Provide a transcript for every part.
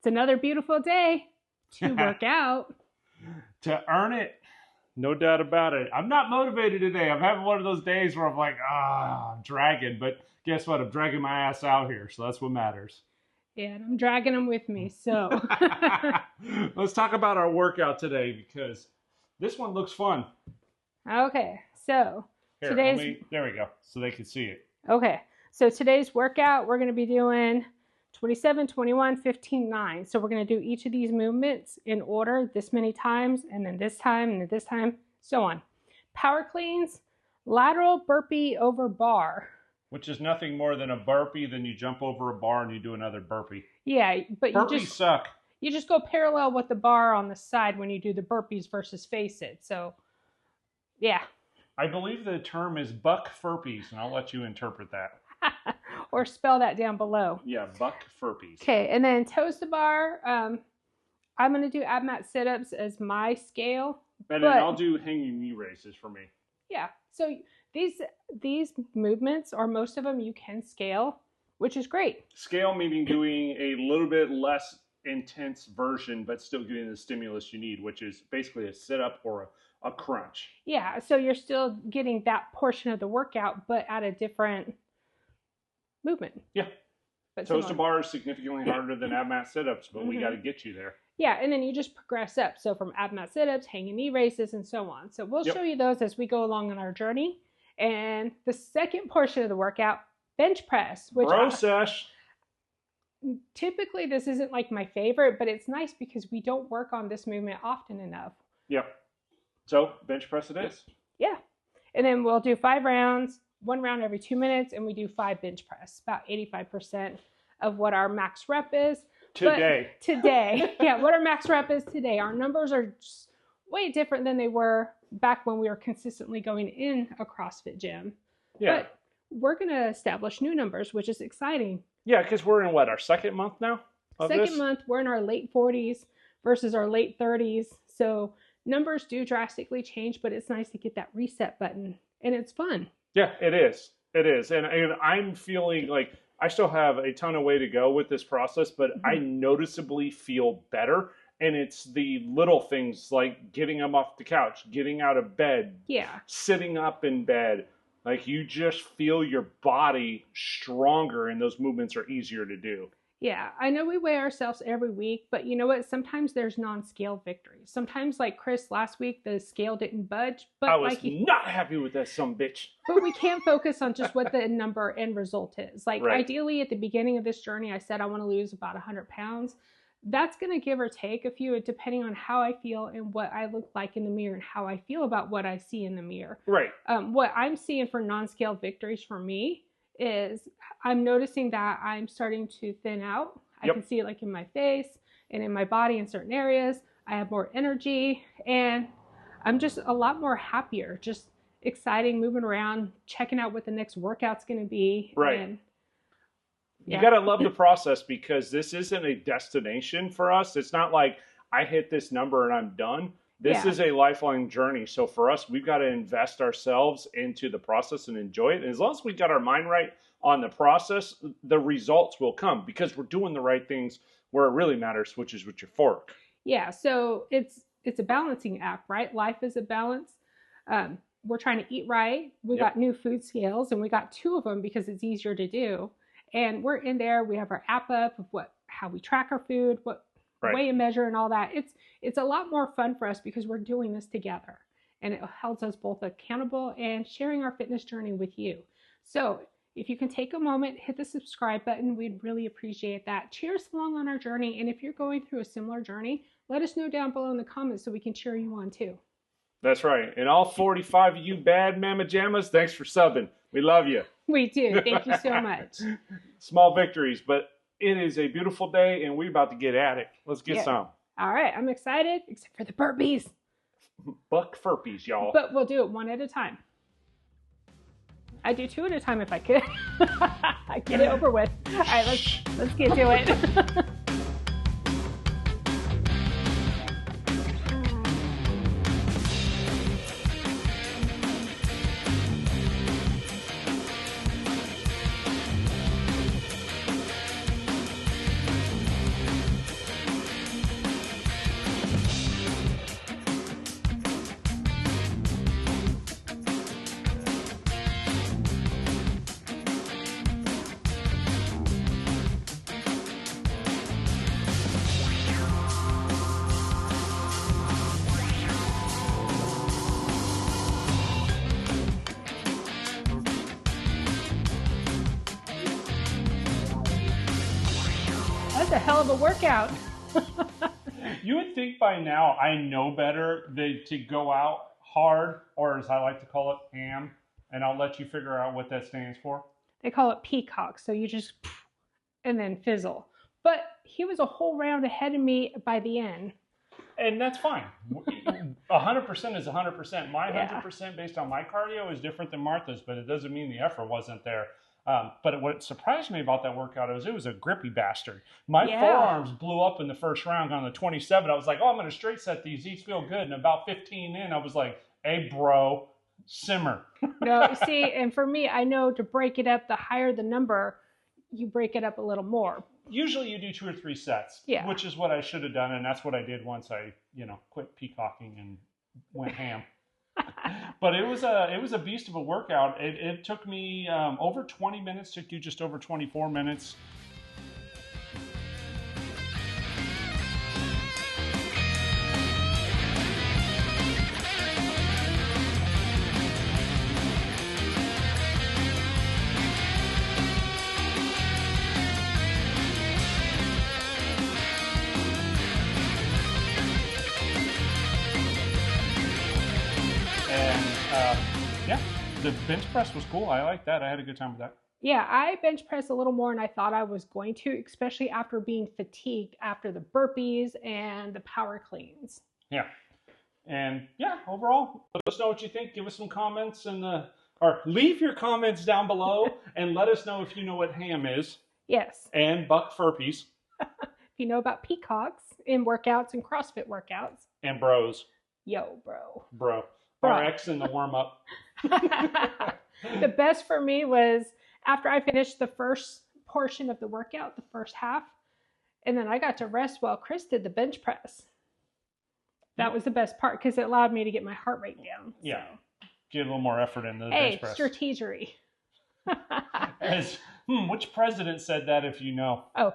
It's another beautiful day to work out. To earn it. No doubt about it. I'm not motivated today. I'm having one of those days where I'm like, I'm dragging. But guess what? I'm dragging my ass out here. So that's what matters. Yeah, and I'm dragging them with me. So let's talk about our workout today because this one looks fun. Okay. So here, there we go. So they can see it. Okay. So today's workout, we're going to be doing 27, 21, 15, 9. So we're going to do each of these movements in order this many times, and then this time, and then this time, so on. Power cleans, lateral burpee over bar. Which is nothing more than a burpee, then you jump over a bar and you do another burpee. Yeah, but burpees suck. You just go parallel with the bar on the side when you do the burpees versus face it. So, yeah. I believe the term is buck furpees, and I'll let you interpret that. Or spell that down below. Yeah, buck furpees. Okay, and then toes to bar. I'm going to do ab mat sit-ups as my scale. And then I'll do hanging knee raises for me. Yeah, so these movements, or most of them, you can scale, which is great. Scale meaning doing a little bit less intense version, but still getting the stimulus you need, which is basically a sit-up or a crunch. Yeah, so you're still getting that portion of the workout, but at a different movement. Yeah. But toes to bar is significantly harder than ab mat sit-ups, but we got to get you there. Yeah, and then you just progress up. So from ab mat sit-ups, hanging knee raises, and so on. So we'll show you those as we go along on our journey. And the second portion of the workout, bench press. Which sesh. Typically, this isn't like my favorite, but it's nice because we don't work on this movement often enough. Yep. So bench press it is. Yeah. And then we'll do 5 rounds. 1 round every 2 minutes, and we do 5 bench press, about 85% of what our max rep is. Today. Yeah, what our max rep is today. Our numbers are just way different than they were back when we were consistently going in a CrossFit gym. Yeah. But we're going to establish new numbers, which is exciting. Yeah, because we're in our second month now? Second month, we're in our late 40s versus our late 30s. So numbers do drastically change, but it's nice to get that reset button, and it's fun. Yeah, it is. It is. And I'm feeling like I still have a ton of way to go with this process, but I noticeably feel better. And it's the little things like getting them off the couch, getting out of bed, sitting up in bed. Like you just feel your body stronger and those movements are easier to do. Yeah, I know we weigh ourselves every week, but you know what? Sometimes there's non-scale victories. Sometimes, like Chris last week, the scale didn't budge. But I was not happy with that bitch. But we can't focus on just what the number end result is. Like ideally, at the beginning of this journey, I said I want to lose about 100 pounds. That's going to give or take a few, depending on how I feel and what I look like in the mirror and how I feel about what I see in the mirror. Right. What I'm seeing for non-scale victories for me is I'm noticing that I'm starting to thin out. I can see it like in my face and in my body in certain areas. I have more energy and I'm just a lot more happier, just exciting, moving around, checking out what the next workout's going to be. Right. And, you got to love the process because this isn't a destination for us. It's not like I hit this number and I'm done. This is a lifelong journey. So for us, we've got to invest ourselves into the process and enjoy it. And as long as we got our mind right on the process, the results will come because we're doing the right things where it really matters, which is with your fork. Yeah. So it's a balancing act, right? Life is a balance. We're trying to eat right. We got new food scales and we got 2 of them because it's easier to do. And we're in there. We have our app up of how we track our food, what weigh and measure and all that. It's a lot more fun for us because we're doing this together and it holds us both accountable and sharing our fitness journey with you. So if you can take a moment, hit the subscribe button, we'd really appreciate that. Cheer us along on our journey. And if you're going through a similar journey, let us know down below in the comments so we can cheer you on too. That's right. And all 45 of you bad mama jammas, thanks for subbing. We love you. We do. Thank you so much. Small victories, but it is a beautiful day, and we're about to get at it. Let's get some. All right. I'm excited, except for the burpees. Buck furpees, y'all. But we'll do it 1 at a time. I'd do 2 at a time if I could. Get it over with. All right, let's get to it. That's a hell of a workout. You would think by now I know better than to go out hard, or as I like to call it, ham, and I'll let you figure out what that stands for. They call it peacock, so you just and then fizzle. But he was a whole round ahead of me by the end. And that's fine. 100% is 100%. My 100% based on my cardio is different than Martha's, but it doesn't mean the effort wasn't there. But what surprised me about that workout is it was a grippy bastard. My forearms blew up in the first round on the 27. I was like, oh, I'm going to straight set these. These feel good. And about 15 in, I was like, hey, bro, simmer. No, see, and for me, I know to break it up, the higher the number, you break it up a little more. Usually you do 2 or 3 sets, which is what I should have done. And that's what I did once I, quit peacocking and went ham. But it was a beast of a workout. It took me over 20 minutes, took you just over 24 minutes. The bench press was cool. I like that. I had a good time with that. Yeah, I bench pressed a little more than I thought I was going to, especially after being fatigued after the burpees and the power cleans. Yeah. And yeah, overall, let us know what you think. Give us some comments or leave your comments down below and let us know if you know what ham is. Yes. And buck furpies. If you know about peacocks in workouts and CrossFit workouts. And bros. Yo, bro. Bro. RX in the warm-up. The best for me was after I finished the first portion of the workout, the first half, and then I got to rest while Chris did the bench press. That was the best part because it allowed me to get my heart rate down. Yeah. So. Get a little more effort into the bench press. Strategery. Which president said that if you know? Oh.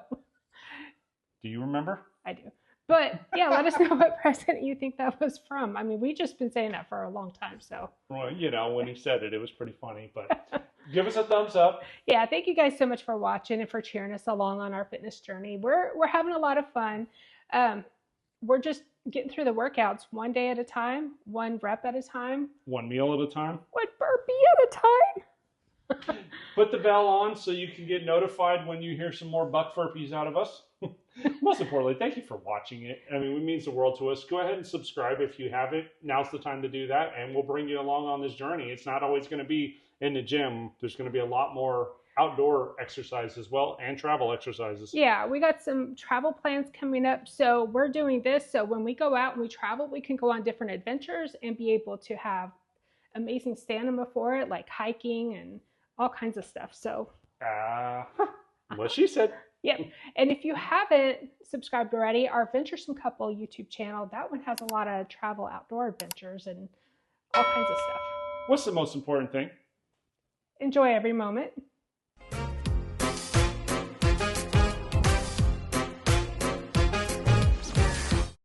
Do you remember? I do. But yeah, let us know what president you think that was from. I mean, we've just been saying that for a long time, so. Well, when he said it, it was pretty funny, but give us a thumbs up. Yeah, thank you guys so much for watching and for cheering us along on our fitness journey. We're having a lot of fun. We're just getting through the workouts one day at a time, one rep at a time. One meal at a time. One burpee at a time. Put the bell on so you can get notified when you hear some more buck burpees out of us. Most importantly, thank you for watching it. I mean, it means the world to us. Go ahead and subscribe if you haven't. Now's the time to do that, and we'll bring you along on this journey. It's not always going to be in the gym. There's going to be a lot more outdoor exercise as well and travel exercises. Yeah, we got some travel plans coming up. So we're doing this so when we go out and we travel, we can go on different adventures and be able to have amazing stamina for it, like hiking and all kinds of stuff. So what she said. Yep. And if you haven't subscribed already, our Venturesome Couple YouTube channel, that one has a lot of travel outdoor adventures and all kinds of stuff. What's the most important thing? Enjoy every moment.